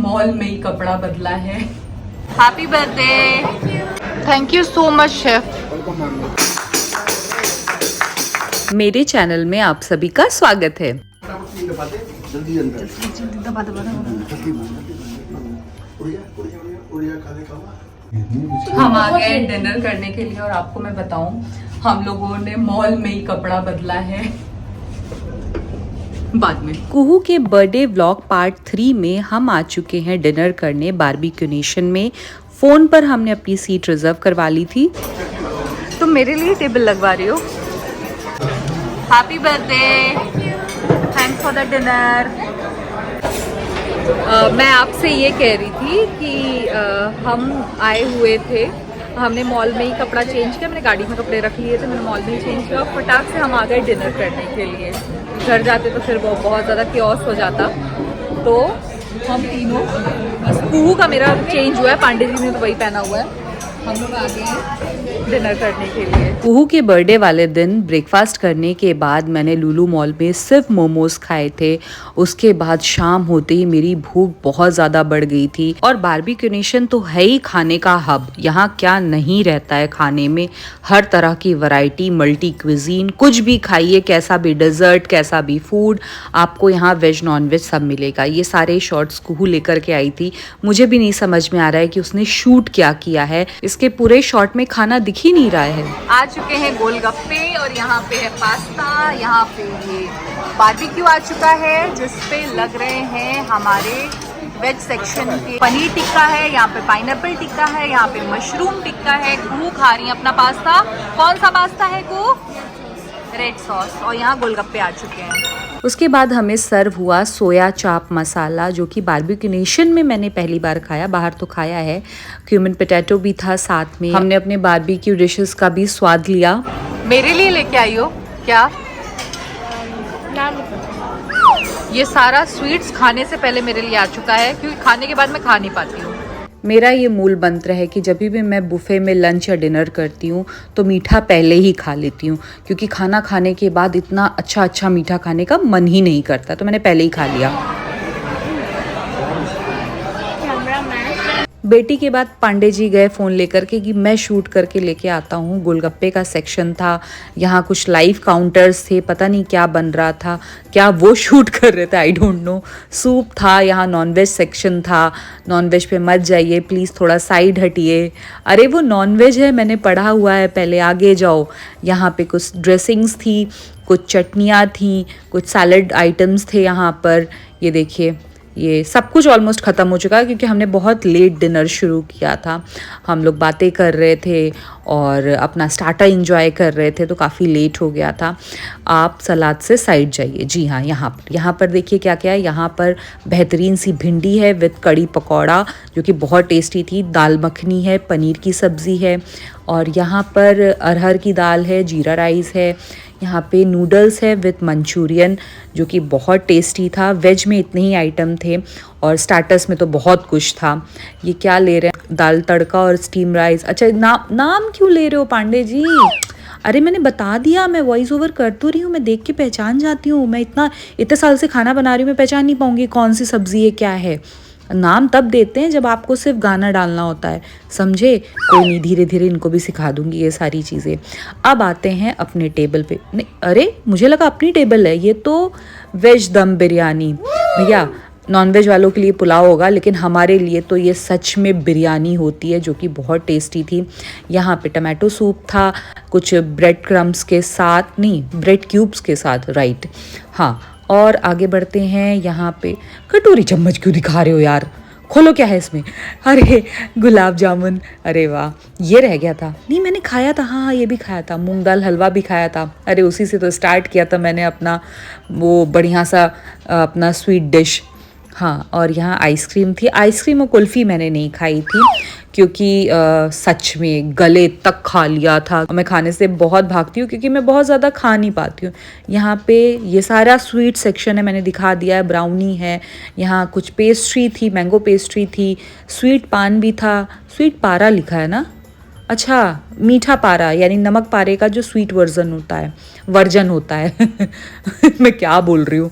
Mall में ही कपड़ा बदला है। Happy birthday. Thank you so much chef. मेरे चैनल में आप सभी का स्वागत है। हम आ गए डिनर करने के लिए और आपको मैं बताऊं, हम लोगों ने मॉल में ही कपड़ा बदला है। बाद में कुहू के बर्थडे व्लॉग पार्ट 3 में हम आ चुके हैं डिनर करने बारबेक्यू नेशन में। फोन पर हमने अपनी सीट रिजर्व करवा ली थी। तुम मेरे लिए टेबल लगवा रही हो। Happy birthday, thanks for the dinner. मैं आपसे ये कह रही थी कि हम आए हुए थे, हमने मॉल में ही कपड़ा चेंज किया। मैंने गाड़ी में कपड़े रख लिए थे, मैंने मॉल में ही चेंज किया और फटाक से हम आ गए डिनर करने के लिए। घर जाते तो फिर वो बहुत ज़्यादा क्योस हो जाता। तो हम तीनों, कुहू का मेरा चेंज हुआ है, पांडे जी ने तो वही पहना हुआ है। हम लोग आ गए हैं डिनर करने के लिए। कुहू के बर्थडे वाले दिन ब्रेकफास्ट करने के बाद मैंने लुलु मॉल में सिर्फ मोमोज खाए थे। उसके बाद शाम होते ही मेरी भूख बहुत ज़्यादा बढ़ गई थी। और बारबेक्यू नेशन तो है ही खाने का हब। यहाँ क्या नहीं रहता है खाने में, हर तरह की वैरायटी, मल्टी क्विजीन, कुछ भी खाइए, कैसा भी डेजर्ट, कैसा भी फूड, आपको यहाँ वेज नॉन वेज सब मिलेगा। ये सारे शॉर्ट्स कुहू लेकर के आई थी। मुझे भी नहीं समझ में आ रहा है कि उसने शूट क्या किया है। इसके पूरे शॉट में खाना दिख ही नहीं रहा है। आ चुके हैं गोलगप्पे और यहाँ पे है पास्ता, यहाँ पे ये बारबेक्यू आ चुका है जिसपे लग रहे हैं हमारे वेज सेक्शन के पनीर टिक्का है, यहाँ पे पाइनएप्पल टिक्का है, यहाँ पे मशरूम टिक्का है। कुहू खा रही है अपना पास्ता। कौन सा पास्ता है कुहू? Red sauce. और यहाँ गोलगप्पे आ चुके हैं। उसके बाद हमें सर्व हुआ सोया चाप मसाला, जो कि बारबेक्यू नेशन में मैंने पहली बार खाया, बाहर तो खाया है। क्यूमन पोटैटो भी था साथ में। हमने अपने बारबेक्यू डिशेस का भी स्वाद लिया। मेरे लिए लेके आई हो क्या? ये सारा स्वीट्स खाने से पहले मेरे लिए आ चुका है, क्योंकि खाने के बाद मैं खा नहीं पाती हूँ। मेरा ये मूल मंत्र है कि जब भी मैं बुफे में लंच या डिनर करती हूँ तो मीठा पहले ही खा लेती हूँ, क्योंकि खाना खाने के बाद इतना अच्छा मीठा खाने का मन ही नहीं करता, तो मैंने पहले ही खा लिया। बेटी के बाद पांडे जी गए फ़ोन लेकर के कि मैं शूट करके लेके आता हूँ। गोलगप्पे का सेक्शन था, यहाँ कुछ लाइव काउंटर्स थे, पता नहीं क्या बन रहा था, क्या वो शूट कर रहे थे, आई डोंट नो। सूप था, यहाँ नॉनवेज सेक्शन था। नॉनवेज पे मत जाइए प्लीज़, थोड़ा साइड हटिए। अरे वो नॉनवेज है, मैंने पढ़ा हुआ है, पहले आगे जाओ। यहाँ पे कुछ ड्रेसिंग्स थी, कुछ चटनियाँ थी, कुछ सैलड आइटम्स थे यहाँ पर। ये देखिए, ये सब कुछ ऑलमोस्ट ख़त्म हो चुका है क्योंकि हमने बहुत लेट डिनर शुरू किया था। हम लोग बातें कर रहे थे और अपना स्टार्टर एंजॉय कर रहे थे, तो काफ़ी लेट हो गया था। आप सलाद से साइड जाइए। जी हाँ, यहाँ पर देखिए क्या क्या है। यहाँ पर बेहतरीन सी भिंडी है विद कड़ी पकौड़ा, जो कि बहुत टेस्टी थी। दाल मखनी है, पनीर की सब्ज़ी है, और यहाँ पर अरहर की दाल है, जीरा राइस है। यहाँ पे नूडल्स है विथ मंचूरियन, जो कि बहुत टेस्टी था। वेज में इतने ही आइटम थे और स्टार्टर्स में तो बहुत कुछ था। ये क्या ले रहे हैं? दाल तड़का और स्टीम राइस। अच्छा, नाम क्यों ले रहे हो पांडे जी? अरे मैंने बता दिया, मैं वॉइस ओवर कर तो रही हूँ, मैं देख के पहचान जाती हूँ। मैं इतने साल से खाना बना रही हूँ, मैं पहचान नहीं पाऊँगी कौन सी सब्ज़ी है, क्या है। नाम तब देते हैं जब आपको सिर्फ गाना डालना होता है, समझे? कोई नहीं, धीरे धीरे इनको भी सिखा दूंगी ये सारी चीज़ें। अब आते हैं अपने टेबल पे। नहीं, अरे मुझे लगा अपनी टेबल है। ये तो वेज दम बिरयानी। भैया, नॉनवेज वालों के लिए पुलाव होगा, लेकिन हमारे लिए तो ये सच में बिरयानी होती है, जो कि बहुत टेस्टी थी। यहाँ पे टमाटो सूप था, कुछ ब्रेड क्रम्स के साथ, नहीं ब्रेड क्यूब्स के साथ, राइट हाँ। और आगे बढ़ते हैं। यहाँ पे कटोरी चम्मच क्यों दिखा रहे हो यार? खोलो, क्या है इसमें? अरे गुलाब जामुन, अरे वाह, ये रह गया था। नहीं, मैंने खाया था, हाँ ये भी खाया था। मूंग दाल हलवा भी खाया था। अरे उसी से तो स्टार्ट किया था मैंने अपना वो बढ़िया सा अपना स्वीट डिश। हाँ, और यहाँ आइसक्रीम थी। आइसक्रीम और कुल्फ़ी मैंने नहीं खाई थी क्योंकि सच में गले तक खा लिया था। मैं खाने से बहुत भागती हूँ क्योंकि मैं बहुत ज़्यादा खा नहीं पाती हूँ। यहाँ पे ये सारा स्वीट सेक्शन है, मैंने दिखा दिया है। ब्राउनी है, यहाँ कुछ पेस्ट्री थी, मैंगो पेस्ट्री थी, स्वीट पान भी था। स्वीट पारा लिखा है ना? अच्छा, मीठा पारा यानी नमक पारे का जो स्वीट वर्जन होता है, मैं क्या बोल रही हूँ।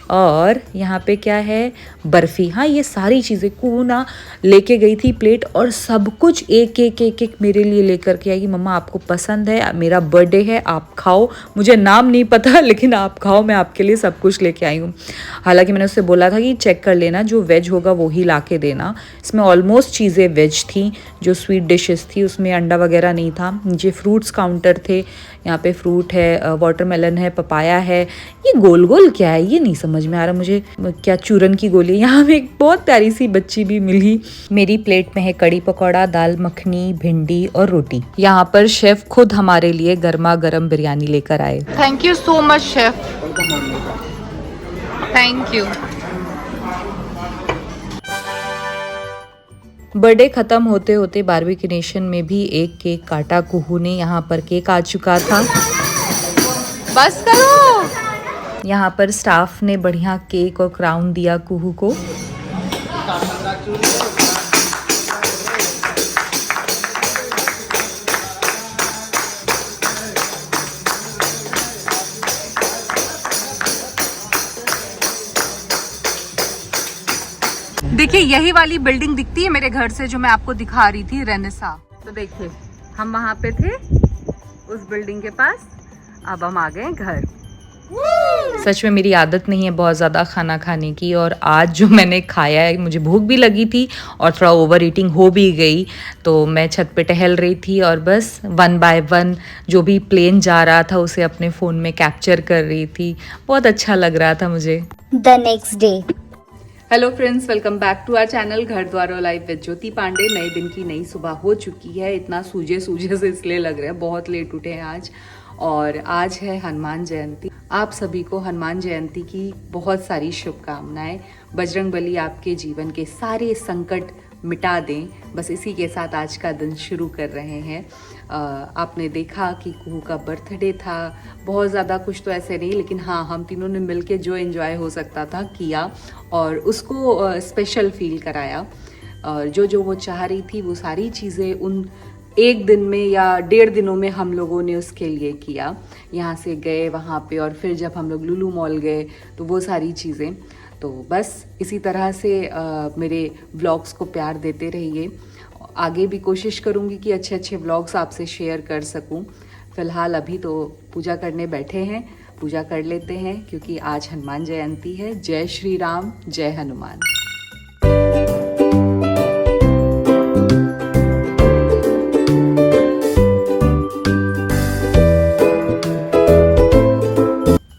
और यहाँ पे क्या है, बर्फ़ी। हाँ, ये सारी चीज़ें कुहू ना लेके गई थी प्लेट, और सब कुछ एक एक एक एक मेरे लिए लेकर के आई। मम्मा आपको पसंद है, मेरा बर्थडे है, आप खाओ, मुझे नाम नहीं पता लेकिन आप खाओ, मैं आपके लिए सब कुछ लेके आई हूँ। हालांकि मैंने उससे बोला था कि चेक कर लेना, जो वेज होगा वो ही ला के देना। इसमें ऑलमोस्ट चीज़ें वेज थी, जो स्वीट डिशेस थी उसमें अंडा वगैरह नहीं था। नीचे फ्रूट्स काउंटर थे, यहाँ पे फ्रूट है, वाटरमेलन है, पपाया है। ये गोल गोल क्या है, ये नहीं समझ में आ रहा मुझे, क्या चूरन की गोली। यहाँ में एक बहुत प्यारी सी बच्ची भी मिली। मेरी प्लेट में है कड़ी पकौड़ा, दाल मखनी, भिंडी और रोटी। यहाँ पर शेफ खुद हमारे लिए गर्मा गर्म बिरयानी लेकर आए। Thank you so much chef, thank you. Birthday ख़त्म होते होते बारबेक्यू नेशन में भी एक केक काटा कुहू ने। यहाँ पर केक आ चुका था। बस करो। यहाँ पर स्टाफ ने बढ़िया केक और क्राउन दिया कुहू को। देखिए यही वाली बिल्डिंग दिखती है मेरे घर से, जो मैं आपको दिखा रही थी, रेनेसा। तो देखिए हम वहां पे थे उस बिल्डिंग के पास, अब हम आ गए घर। सच में मेरी आदत नहीं है बहुत ज़्यादा खाना खाने की, और आज जो मैंने खाया है, मुझे भूख भी लगी थी और थोड़ा ओवर ईटिंग हो भी गई। तो मैं छत पे टहल रही थी और बस 1 बाय 1 जो भी प्लेन जा रहा था उसे अपने फ़ोन में कैप्चर कर रही थी। बहुत अच्छा लग रहा था मुझे। The next day. Hello friends, welcome back to our channel Ghar Dwar और लाइफ विद ज्योति पांडे। नए दिन की नई सुबह हो चुकी है। इतना सूझे से इसलिए लग रहा है, बहुत लेट उठे हैं आज। और आज है हनुमान जयंती। आप सभी को हनुमान जयंती की बहुत सारी शुभकामनाएं। बजरंगबली आपके जीवन के सारे संकट मिटा दें, बस इसी के साथ आज का दिन शुरू कर रहे हैं। आपने देखा कि कुहू का बर्थडे था। बहुत ज़्यादा कुछ तो ऐसे नहीं, लेकिन हाँ, हम तीनों ने मिलके जो एंजॉय हो सकता था किया और उसको स्पेशल फील कराया। और जो वो चाह रही थी वो सारी चीज़ें उन एक दिन में या 1.5 दिनों में हम लोगों ने उसके लिए किया। यहाँ से गए वहाँ पे, और फिर जब हम लोग लुलु मॉल गए तो वो सारी चीज़ें। तो बस इसी तरह से मेरे व्लॉग्स को प्यार देते रहिए। आगे भी कोशिश करूँगी कि अच्छे अच्छे व्लॉग्स आपसे शेयर कर सकूँ। फ़िलहाल अभी तो पूजा करने बैठे हैं, पूजा कर लेते हैं क्योंकि आज हनुमान जयंती है। जय श्री राम, जय हनुमान।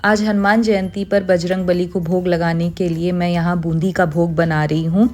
आज हनुमान जयंती पर बजरंगबली को भोग लगाने के लिए मैं यहाँ बूंदी का भोग बना रही हूँ।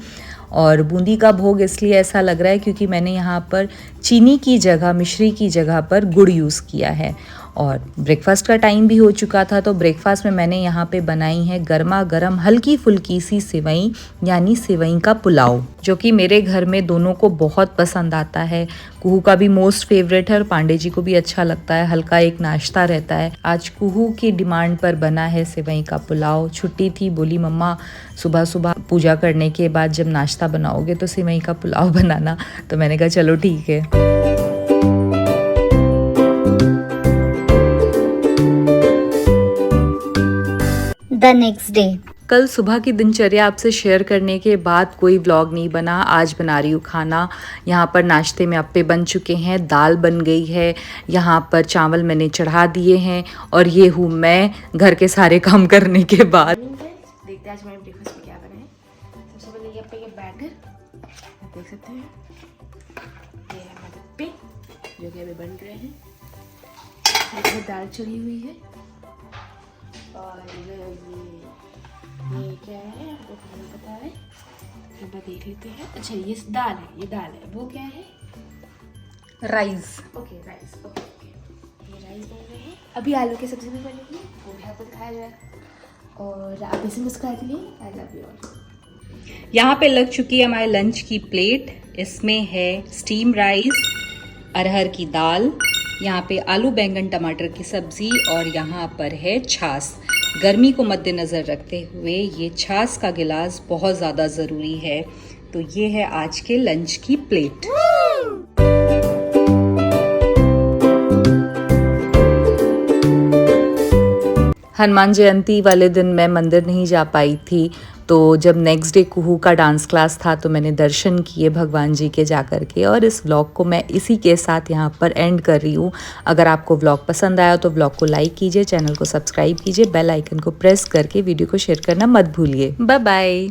और बूंदी का भोग इसलिए ऐसा लग रहा है क्योंकि मैंने यहाँ पर चीनी की जगह, मिश्री की जगह पर गुड़ यूज़ किया है। और ब्रेकफास्ट का टाइम भी हो चुका था, तो ब्रेकफास्ट में मैंने यहाँ पे बनाई है गर्मा गर्म हल्की फुल्की सी सेवई, यानी सेवई का पुलाव, जो कि मेरे घर में दोनों को बहुत पसंद आता है। कुहू का भी मोस्ट फेवरेट है और पांडे जी को भी अच्छा लगता है। हल्का एक नाश्ता रहता है। आज कुहू की डिमांड पर बना है सेवई का पुलाव। छुट्टी थी, बोली मम्मा सुबह सुबह पूजा करने के बाद जब नाश्ता बनाओगे तो सेवई का पुलाव बनाना। तो मैंने कहा चलो ठीक है। The next day. कल सुबह की दिनचर्या आपसे शेयर करने के बाद कोई व्लॉग नहीं बना। आज बना रही हूँ खाना। यहाँ पर नाश्ते में अप्पे बन चुके हैं, दाल बन गई है, यहाँ पर चावल मैंने चढ़ा दिए हैं, और ये हूँ मैं घर के सारे काम करने के बाद। देखते हैं आज हमारे ब्रेकफास्ट में क्या बना है। सबसे पहले ये अप्पे के बैटर आप देख सकते हैं। ये है हमारे अप्पे जो कि अभी बन रहे हैं। इसमें दाल चढ़ी हुई है, और ये क्या है आपको नहीं पता है, एक बार देख लेते हैं। अच्छा ये दाल है, ये दाल है। वो क्या है? राइस। Okay rice. ओके ये राइस बन रहे हैं। अभी आलू की सब्जी भी बनेगी, वो भी आपको दिखाया जाएगा। और आप इसे मुस्कुराते रहिए। I love you all. यहाँ पे लग चुकी है हमारे लंच की प्लेट। इसमें है स्टीम राइस, अरहर की दाल, यहाँ पे आलू बैंगन टमाटर की सब्जी, और यहाँ पर है छाछ। गर्मी को मद्देनज़र रखते हुए ये छाछ का गिलास बहुत ज़्यादा ज़रूरी है। तो ये है आज के लंच की प्लेट। हनुमान जयंती वाले दिन मैं मंदिर नहीं जा पाई थी, तो जब नेक्स्ट डे कुहू का डांस क्लास था तो मैंने दर्शन किए भगवान जी के जा कर के, और इस व्लॉग को मैं इसी के साथ यहाँ पर एंड कर रही हूँ। अगर आपको व्लॉग पसंद आया तो व्लॉग को लाइक कीजिए, चैनल को सब्सक्राइब कीजिए, बेल आइकन को प्रेस करके वीडियो को शेयर करना मत भूलिए। Bye bye.